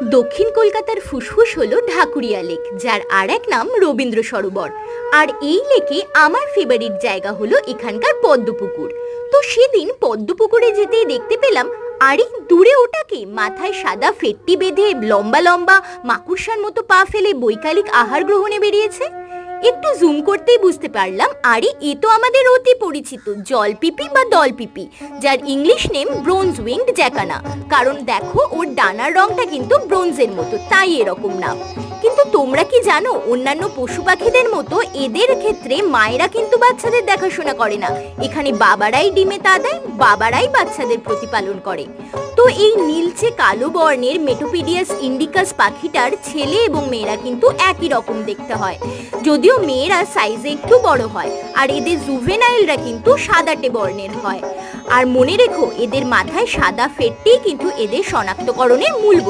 দক্ষিণ কলকাতার ফুসফুস হলো ঢাকুরিয়া লেক, যার আর এক নাম রবীন্দ্র সরোবর। আর এই লেকে আমার ফেভারিট জায়গা হলো এখানকার পদ্মপুকুর। তো সেদিন পদ্মপুকুরে যেতেই দেখতে পেলাম, আরে দূরে ওটাকে, মাথায় সাদা ফেট্টি বেঁধে লম্বা লম্বা মাকুড়সার মতো পা ফেলে বৈকালিক আহার গ্রহণে বেরিয়েছে। একটু জুম করতেই বুঝতে পারলাম, আরে এ তো আমাদের অতি পরিচিত জলপিপি বা দলপিপি, যার ইংলিশ নেম ব্রোঞ্জ উইংড জ্যাকানা। কারণ দেখো, ওর ডানার রংটা কিন্তু ব্রোঞ্জের মতো, তাই এরকম নাম। কিন্তু তোমরা কি জানো, অন্যান্য পশু পাখিদের মতো এদের ক্ষেত্রে মায়েরা কিন্তু বাচ্চাদের দেখাশোনা করে না। এখানে বাবারাই ডিমে তা দেয়, বাবারাই বাচ্চাদের প্রতিপালন করে। তো এই নীলচে কালো বর্ণের মেটোপিডিয়াস ইন্ডিকাস পাখিটার ছেলে এবং মেয়েরা কিন্তু একই রকম দেখতে হয়, যদিও মেয়েরা সাইজে একটু বড় হয়। আর এদের জুভেনাইলরা কিন্তু সাদাটে বর্ণের হয়। আর মনে রেখো, এদের মাথায় সাদা ফেটটি কিন্তু এদের শনাক্তকরণের মূল বৈশিষ্ট্য।